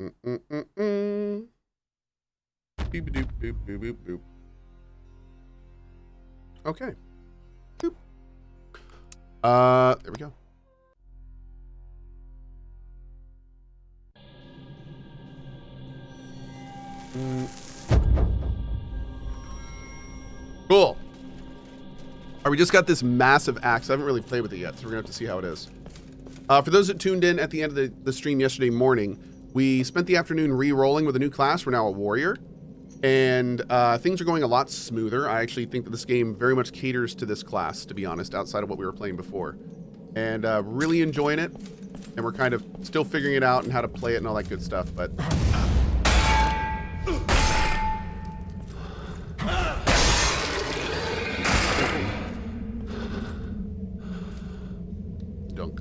Boop, boop, boop, boop, boop, boop. Okay. Boop. There we go. Cool. All right, we just got this massive axe. I haven't really played with it yet, so we're gonna have to see how it is. For those that tuned in at the end of the stream yesterday morning, we spent the afternoon re-rolling with a new class. We're now a warrior, and things are going a lot smoother. I actually think that this game very much caters to this class, to be honest, outside of what we were playing before. And really enjoying it, and we're kind of still figuring it out and how to play it and all that good stuff, but... Dunk.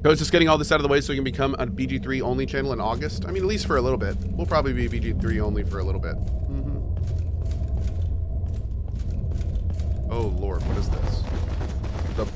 Cohh's just getting all this out of the way so he can become a BG3 only channel in August. I mean, at least for a little bit. We'll probably be BG3 only for a little bit. Oh Lord, what is this? The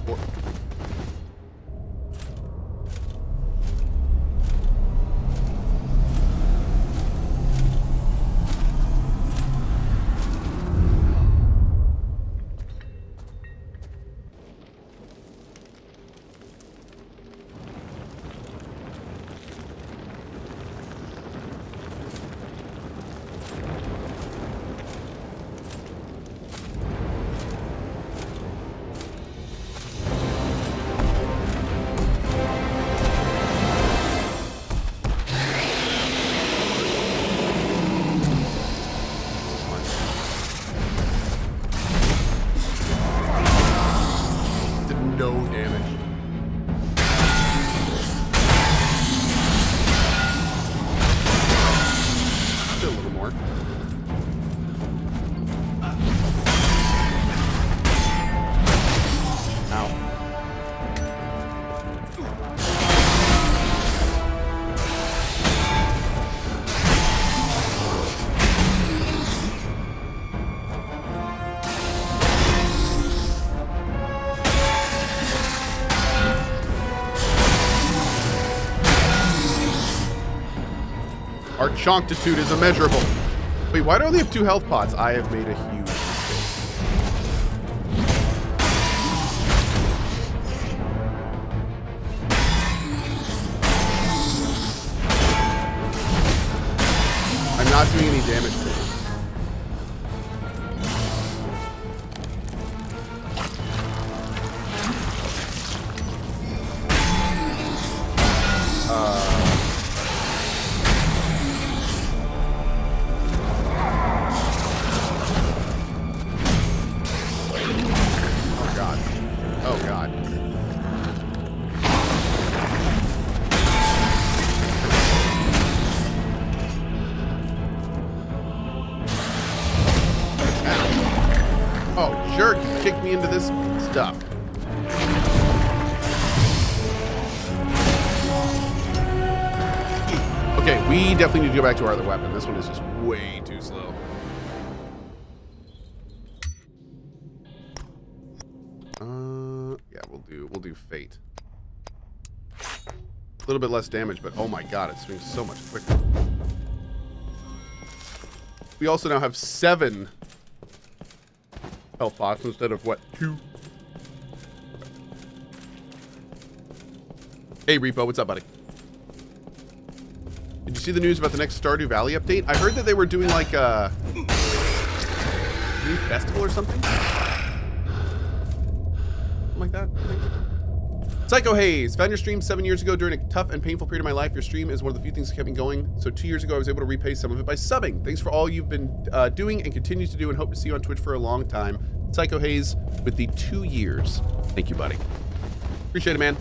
Our chonctitude is immeasurable. Wait, why do I only have 2 health pots? I have made a huge mistake. I'm not doing any damage to it. Into this stuff. Okay, we definitely need to go back to our other weapon. This one is just way too slow. Yeah, we'll do Fate. A little bit less damage, but oh my god, it swings so much quicker. We also now have 7 health pots instead of what, 2? Hey Repo, what's up, buddy? Did you see the news about the next Stardew Valley update? I heard that they were doing like a new festival or something. Something like that. Psycho Haze, found your stream 7 years ago during a tough and painful period of my life. Your stream is one of the few things that kept me going. So 2 years ago, I was able to repay some of it by subbing. Thanks for all you've been doing and continue to do, and hope to see you on Twitch for a long time. Psycho Haze with the 2 years. Thank you, buddy. Appreciate it, man.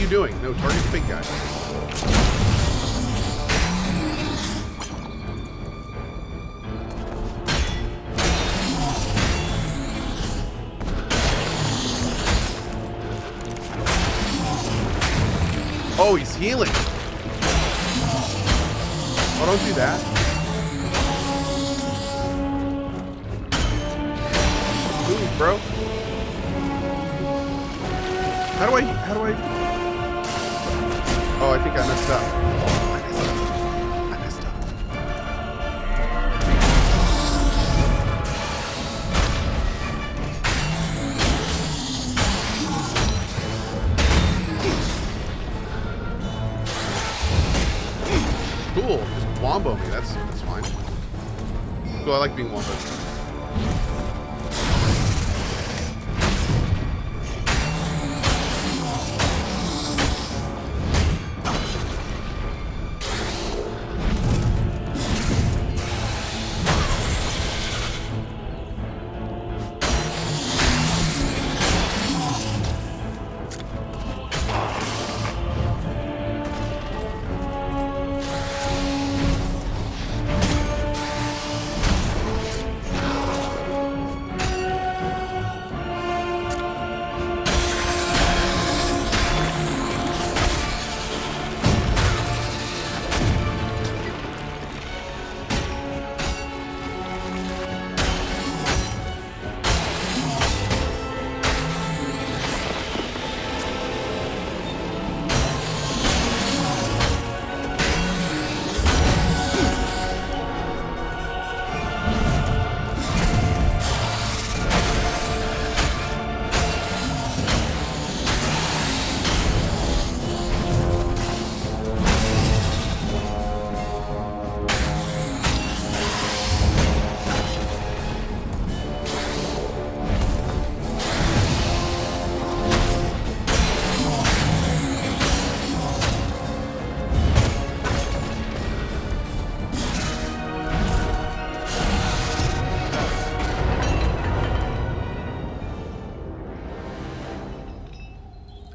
you doing? No, target the big guy. Oh, he's healing. Oh, don't do that. Move, bro. How do I? Oh, I think I messed up. I messed up. Cool. Just wombo me. That's fine. Cool. I like being womboed.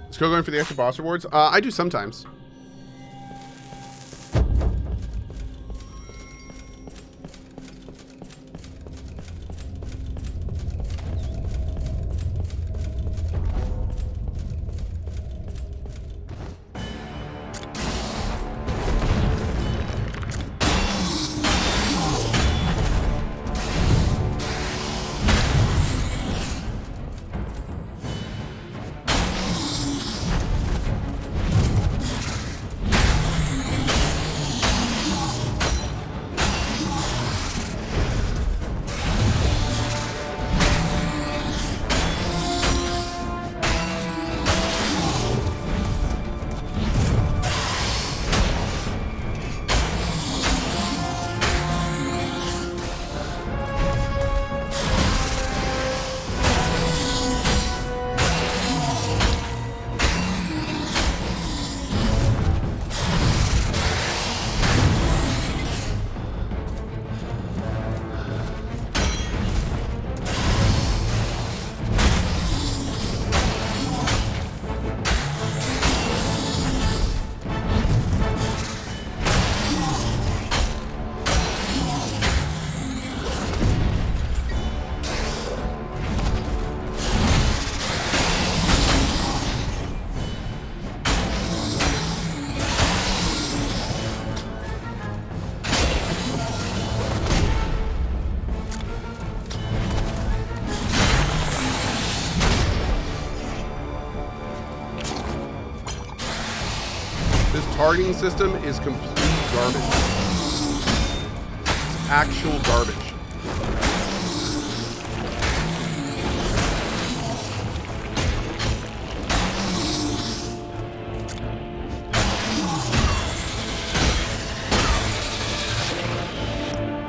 Is Cohh going for the extra boss rewards? I do sometimes. Targeting system is complete garbage. It's actual garbage.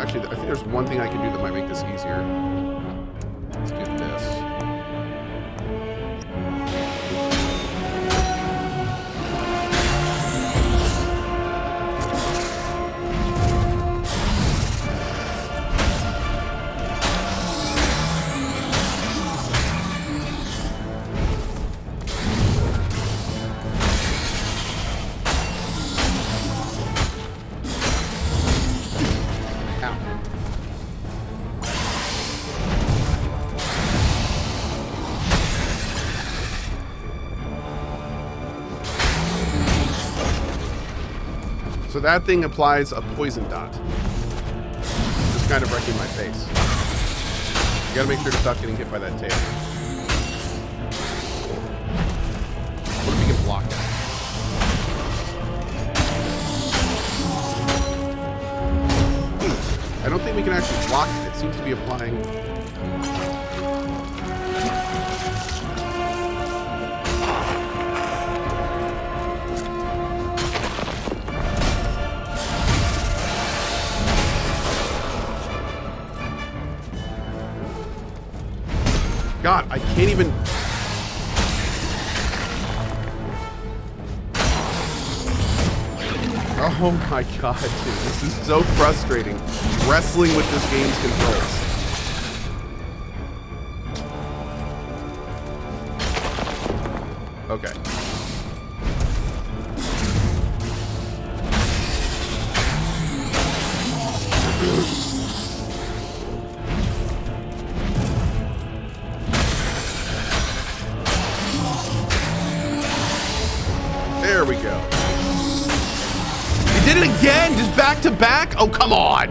Actually, I think there's one thing I can do that might make this easier. Let's get this. that thing applies a poison dot. Just kind of wrecking my face. You gotta make sure to stop getting hit by that tail. What if we can block that? I don't think we can actually block it. It seems to be applying... God, I can't even... Oh my God, dude. This is so frustrating. Wrestling with this game's controls. Okay. There we go. You did it again, just back to back? Oh, come on.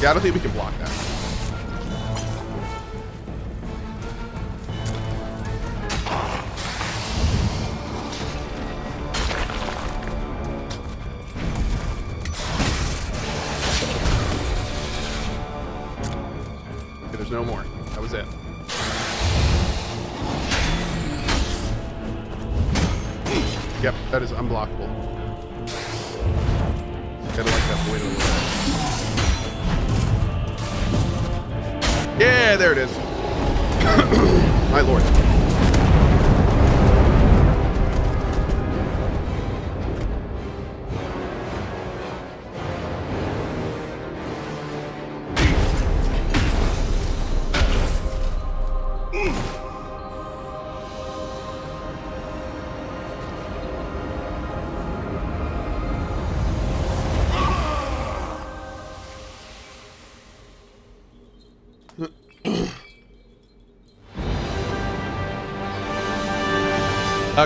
Yeah, I don't think we can block that. Okay, there's no more. That was it. Yep, that is unblockable. Gotta like that void a little bit. Yeah, there it is. My lord.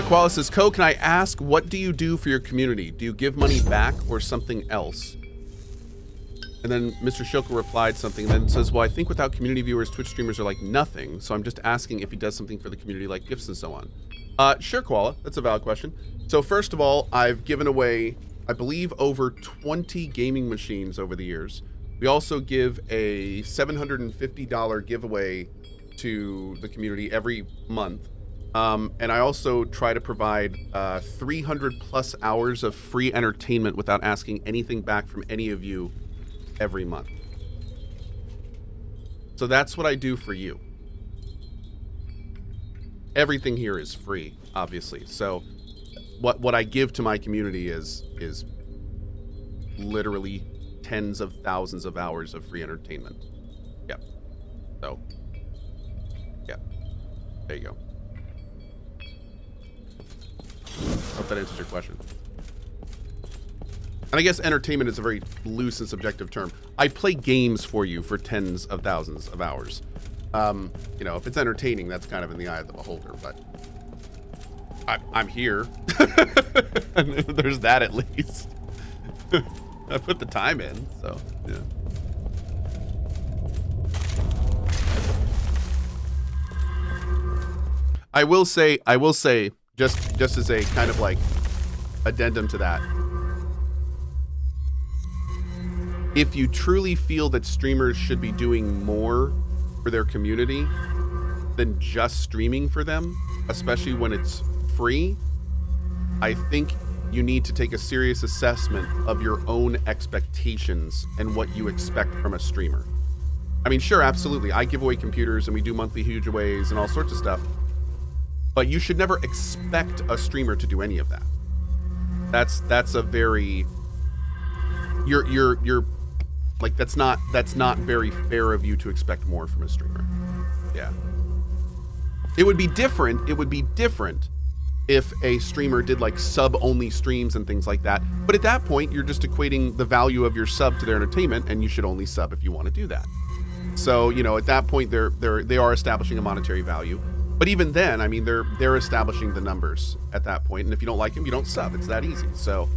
Koala says, Cohh, can I ask, what do you do for your community? Do you give money back or something else? And then Mr. Shoko replied something and then says, well, I think without community viewers, Twitch streamers are like nothing. So I'm just asking if he does something for the community like gifts and so on. Sure, Koala. That's a valid question. So first of all, I've given away, I believe, over 20 gaming machines over the years. We also give a $750 giveaway to the community every month. And I also try to provide 300 plus hours of free entertainment without asking anything back from any of you every month. So that's what I do for you. Everything here is free, obviously. So what I give to my community is literally tens of thousands of hours of free entertainment. Yep. So, yeah. There you go. Hope that answers your question. And I guess entertainment is a very loose and subjective term. I play games for you for tens of thousands of hours. You know, if it's entertaining, that's kind of in the eye of the beholder, but I'm here. There's that at least. I put the time in, so yeah. I will say, just as a kind of like addendum to that, if you truly feel that streamers should be doing more for their community than just streaming for them, especially when it's free, I think you need to take a serious assessment of your own expectations and what you expect from a streamer. I mean, sure, absolutely. I give away computers and we do monthly giveaways and all sorts of stuff. But you should never expect a streamer to do any of that. That's a very you're like that's not very fair of you to expect more from a streamer. Yeah. It would be different if a streamer did like sub-only streams and things like that. But at that point, you're just equating the value of your sub to their entertainment, and you should only sub if you want to do that. So, you know, at that point, they are establishing a monetary value. But even then, I mean, they're establishing the numbers at that point, and if you don't like them, you don't sub. It's that easy. So,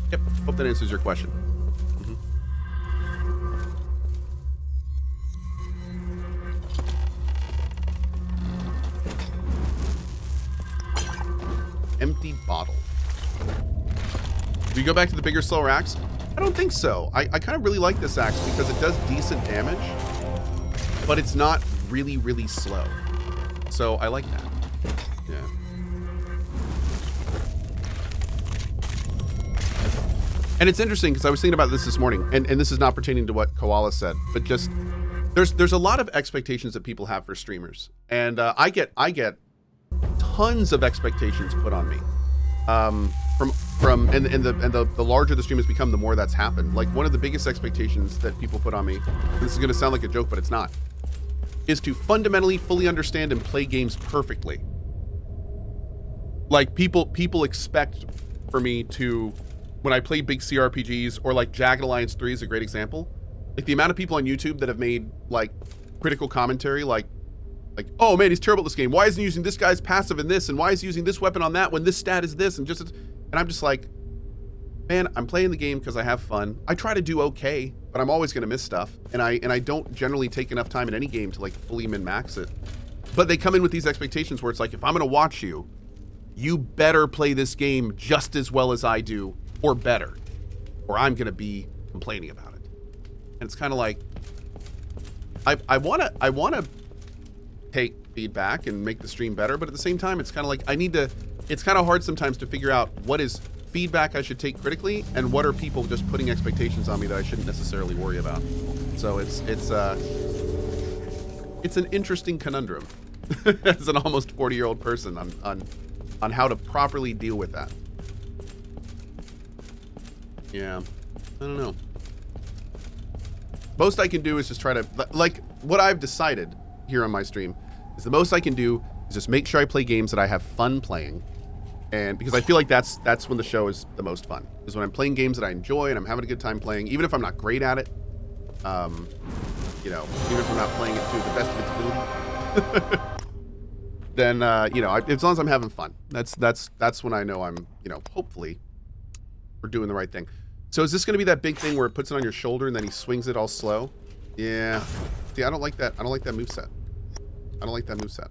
yep. Hope that answers your question. Empty bottle. Do you go back to the bigger, slower axe? I don't think so. I kind of really like this axe because it does decent damage, but it's not really, really slow. So I like that. Yeah. And it's interesting because I was thinking about this morning, and this is not pertaining to what Koala said, but just there's a lot of expectations that people have for streamers, and I get tons of expectations put on me from the larger the stream has become, the more that's happened. Like, one of the biggest expectations that people put on me, and this is going to sound like a joke, but it's not, is to fundamentally fully understand and play games perfectly. Like, people expect for me to, when I play big CRPGs, or like Jagged Alliance 3 is a great example, like the amount of people on YouTube that have made like critical commentary, like, oh man, he's terrible at this game. Why isn't he using this guy's passive in this? And why is he using this weapon on that when this stat is this? And I'm just like, man, I'm playing the game because I have fun. I try to do okay, but I'm always going to miss stuff. And I don't generally take enough time in any game to like fully min-max it. But they come in with these expectations where it's like, if I'm going to watch you, you better play this game just as well as I do, or better, or I'm going to be complaining about it. And it's kind of like, I want to take feedback and make the stream better, but at the same time, it's kind of like it's kind of hard sometimes to figure out what is feedback I should take critically and what are people just putting expectations on me that I shouldn't necessarily worry about. So it's an interesting conundrum as an almost 40-year-old person on how to properly deal with that. Yeah, I don't know. Most I can do is just try to, like, what I've decided here on my stream is the most I can do is just make sure I play games that I have fun playing, and because I feel like that's when the show is the most fun, is when I'm playing games that I enjoy and I'm having a good time playing, even if I'm not great at it. You know, even if I'm not playing it to the best of its ability, then you know, as long as I'm having fun, that's when I know I'm, you know, hopefully we're doing the right thing. So is this going to be that big thing where it puts it on your shoulder and then he swings it all slow? Yeah. See, I don't like that. I don't like that moveset. I don't like that moveset.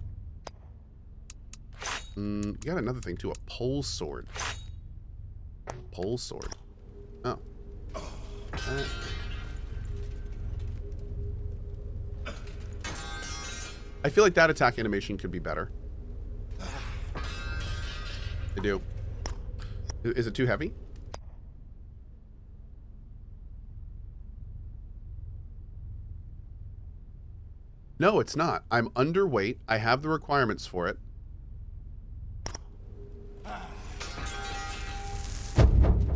You got another thing too, a pole sword. Pole sword. Oh. I feel like that attack animation could be better. I do. Is it too heavy? No, it's not. I'm underweight. I have the requirements for it.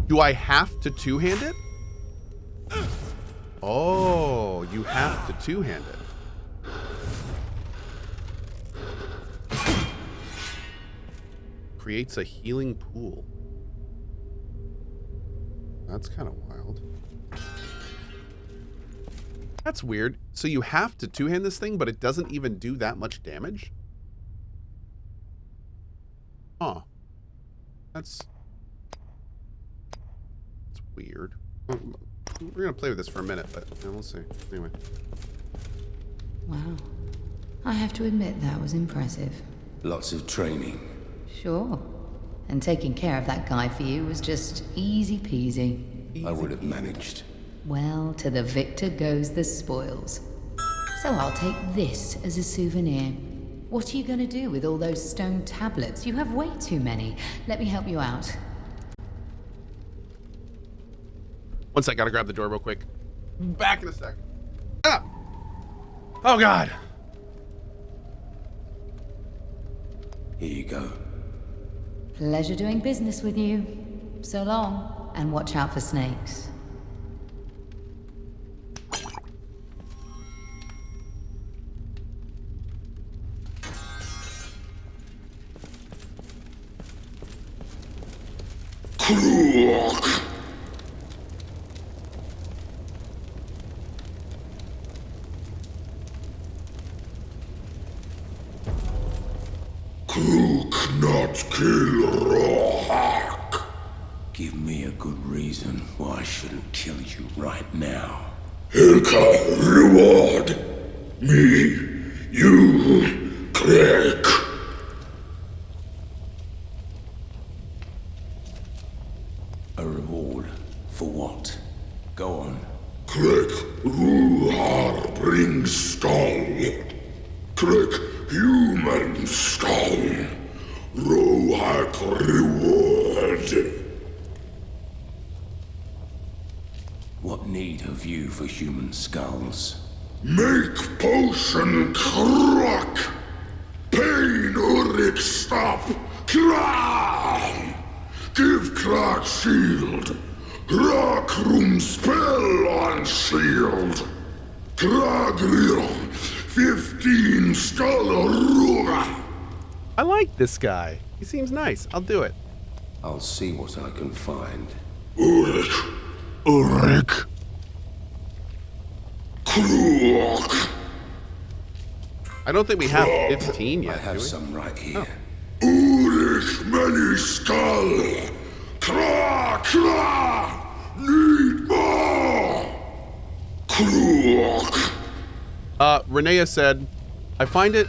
Do I have to two-hand it? Oh, you have to two-hand it. Creates a healing pool. That's kind of wild. That's weird. So you have to two-hand this thing, but it doesn't even do that much damage? Huh. That's weird. We're going to play with this for a minute, but we'll see. Anyway. Wow. I have to admit that was impressive. Lots of training. Sure. And taking care of that guy for you was just easy peasy. I would have managed. Well, to the victor goes the spoils. So I'll take this as a souvenir. What are you going to do with all those stone tablets? You have way too many. Let me help you out. One sec, gotta grab the door real quick. Back in a sec. Ah! Oh, God. Here you go. Pleasure doing business with you. So long, and watch out for snakes. Cohh. Cohh not kill Rohak. Give me a good reason why I shouldn't kill you right now. Hilka reward. Me, you, Craig. A reward for what? Go on. Craig Ruhar brings skull. Craig human skull. Rohak reward. What need have you for human skulls? Make potion crack. Pain Urik stop. Cry. Give crack shield. Rock room spell on shield. Crack real. 15 skull ruga. I like this guy. He seems nice. I'll do it. I'll see what I can find. Urik. Urik. Crack. I don't think we have 15 yet, I have do we? some right here. Urik many skull. Kra, kra. Need more. Crack. Renea said, I find it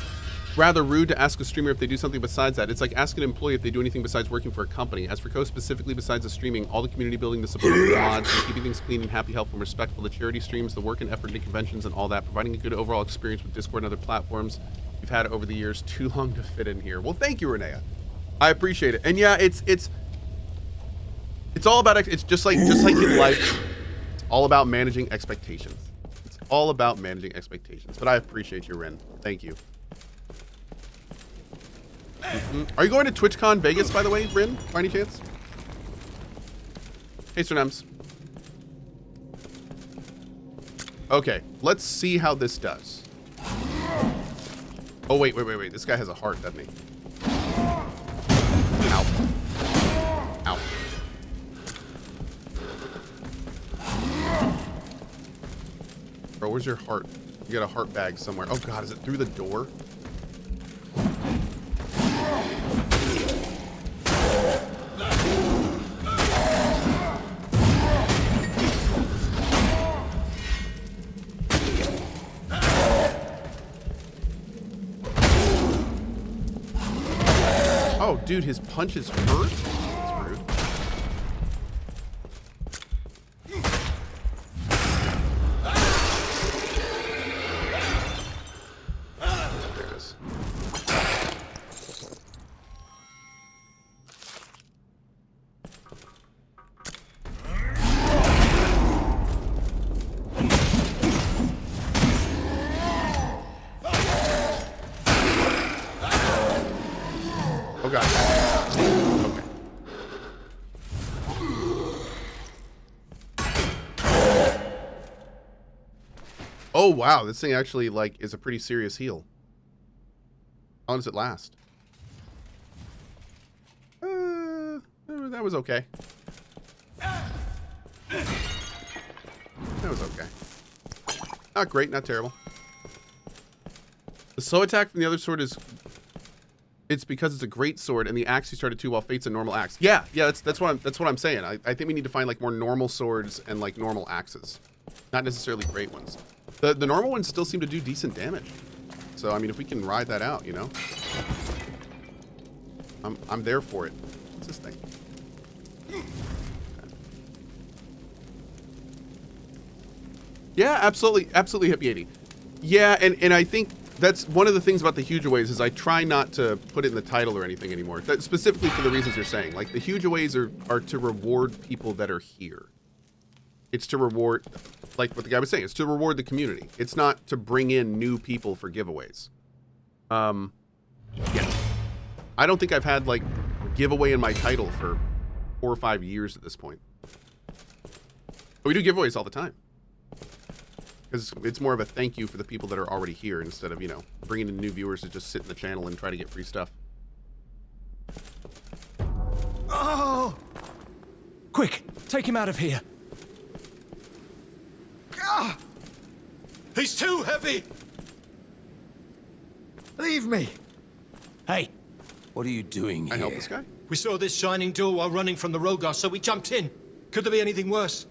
rather rude to ask a streamer if they do something besides that. It's like asking an employee if they do anything besides working for a company. As for Cohh specifically, besides the streaming, all the community building, the support of the mods, and keeping things clean and happy, helpful, and respectful, the charity streams, the work and effort into conventions and all that, providing a good overall experience with Discord and other platforms you've had over the years. Too long to fit in here. Well, thank you, Renea. I appreciate it. And yeah, it's all about, it's just like in life, it's all about managing expectations. It's all about managing expectations. But I appreciate you, Ren. Thank you. Are you going to TwitchCon Vegas, by the way, Rin, by any chance? Hey, Sir Nems. Okay, let's see how this does. Oh, wait. This guy has a heart, doesn't he? Ow. Ow. Bro, where's your heart? You got a heart bag somewhere. Oh, God, is it through the door? Oh, dude, his punches hurt? That's rude. There it is. Oh god. Okay. Oh wow, this thing actually like is a pretty serious heal. How long does it last? That was okay. That was okay. Not great, not terrible. The slow attack from the other sword is... It's because it's a great sword, and the axe you started to while Fate's a normal axe. Yeah, that's what I'm saying. I think we need to find like more normal swords and like normal axes, not necessarily great ones. The normal ones still seem to do decent damage. So I mean, if we can ride that out, you know, I'm there for it. What's this thing? Okay. Yeah, absolutely, Hippie 80. Yeah, and I think that's one of the things about the hugeaways is I try not to put it in the title or anything anymore. That specifically for the reasons you're saying. Like the hugeaways are to reward people that are here. It's to reward, like what the guy was saying, it's to reward the community. It's not to bring in new people for giveaways. Yeah. I don't think I've had like giveaway in my title for 4 or 5 years at this point. But we do giveaways all the time. Because it's more of a thank you for the people that are already here instead of, you know, bringing in new viewers to just sit in the channel and try to get free stuff. Oh! take him out of here. Ah! He's too heavy! Leave me! Hey, What are you doing I here? help this guy? We saw this shining door while running from the Rogar, so we jumped in. Could there be anything worse?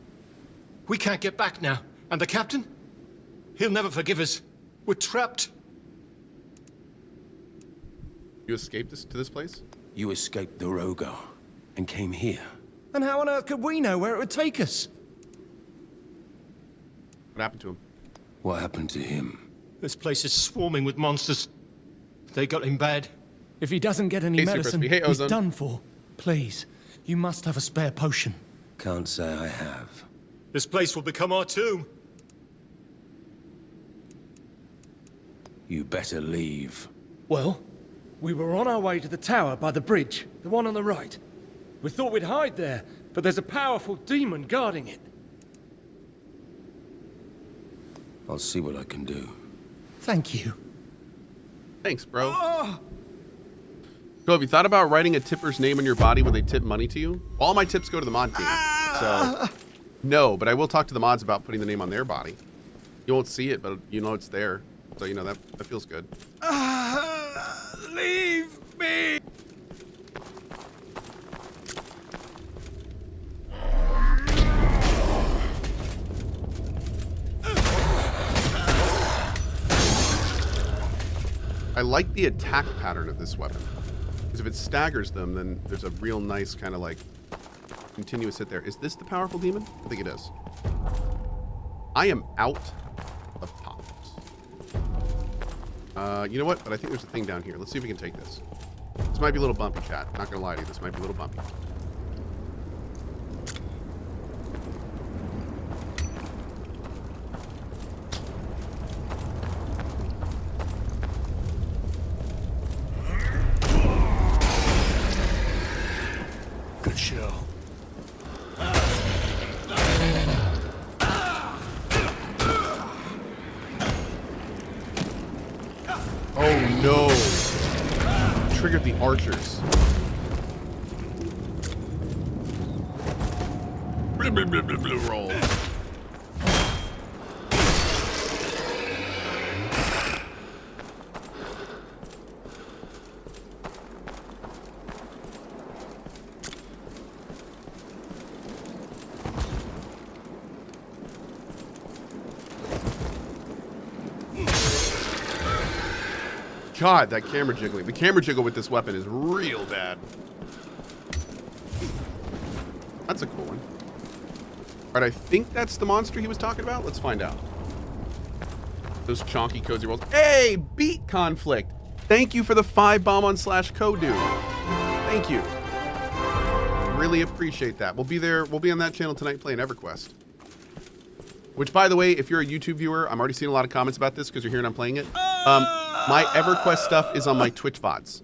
We can't get back now. And the captain? He'll never forgive us. We're trapped. You escaped to this place? You escaped the Rogar and came here. and how on earth could we know where it would take us? What happened to him? What happened to him? This place is swarming with monsters. They got him bad. If he doesn't get any Hey, Super medicine, Crispy. Hey, he's Ozone. done for. Please, you must have a spare potion. Can't say I have. This place will become our tomb. You better leave. Well, we were on our way to the tower by the bridge, the one on the right. We thought we'd hide there, but there's a powerful demon guarding it. I'll see what I can do. Thank you. Thanks, bro. So have you thought about writing a tipper's name on your body when they tip money to you? All my tips go to the mod team. So, no, but I will talk to the mods about putting the name on their body. You won't see it, but you know it's there. So, you know, that feels good. Leave me! I like the attack pattern of this weapon. Because if it staggers them, then there's a real nice kind of like continuous hit there. Is this the powerful demon? I think it is. I am out of pops. You know what? But I think there's a thing down here. Let's see if we can take this. This might be a little bumpy, chat. Not gonna lie to you. This might be a little bumpy. Good show. Oh no! Triggered the archers. Roll. God, that camera jiggling. The camera jiggle with this weapon is real bad. That's a cool one. All right, I think that's the monster he was talking about. Let's find out. Those chonky cozy rolls. Hey, beat conflict. Thank you for the 5 bomb on /Cohh, dude. Thank you. Really appreciate that. We'll be there. We'll be on that channel tonight playing EverQuest. Which, by the way, if you're a YouTube viewer, I'm already seeing a lot of comments about this because you're hearing I'm playing it. My EverQuest stuff is on my Twitch VODs.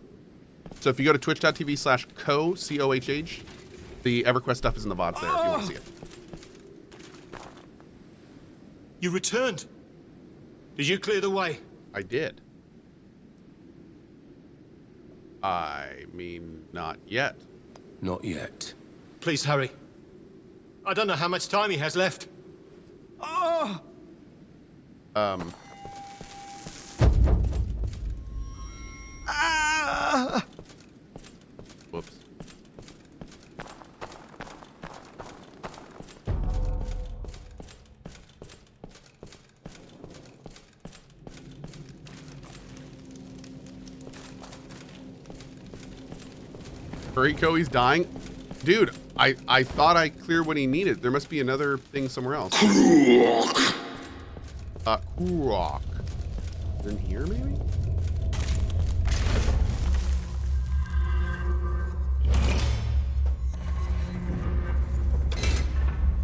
So if you go to twitch.tv/Cohh, C-O-H-H, the EverQuest stuff is in the VODs there if you want to see it. You returned. Did you clear the way? I did. I mean, not yet. Not yet. Please hurry. I don't know how much time he has left. Whoops. Hurry, Cohh, he's dying. Dude, I thought I cleared what he needed. There must be another thing somewhere else. Kurok. In here, maybe?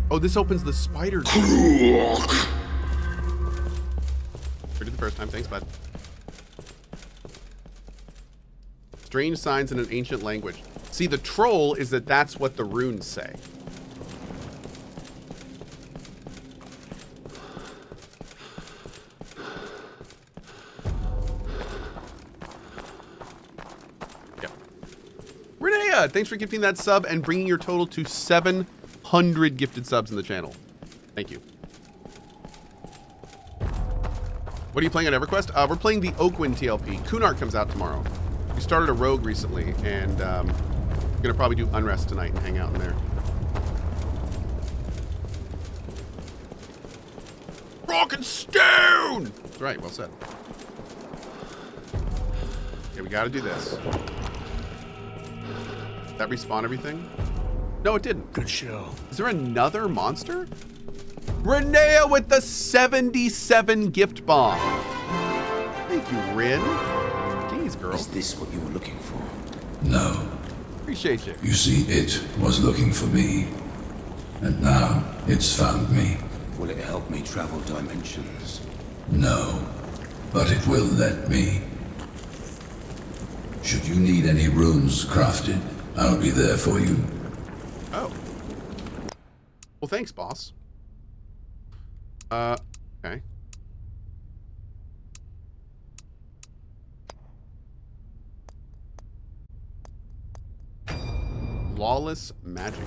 Oh, this opens the spider door. Heard it the first time. Thanks, bud. Strange signs in an ancient language. See, the troll is that that's what the runes say. Yep. Renea, thanks for gifting that sub and bringing your total to 7 100 gifted subs in the channel. Thank you. What are you playing on EverQuest? We're playing the Oakwind TLP. Kunart comes out tomorrow. We started a rogue recently, and we're gonna probably do Unrest tonight and hang out in there. Rock and stone! That's right, well said. Okay, we gotta do this. Did that respawn everything? No, it didn't. Good show. Is there another monster? Renea with the 77 gift bomb. Thank you, Rin. Jeez, girl. Is this what you were looking for? No. Appreciate you. You see, it was looking for me. And now it's found me. Will it help me travel dimensions? No. But it will let me. Should you need any runes crafted, I'll be there for you. Oh. Well, thanks, boss. Okay. Lawless magic.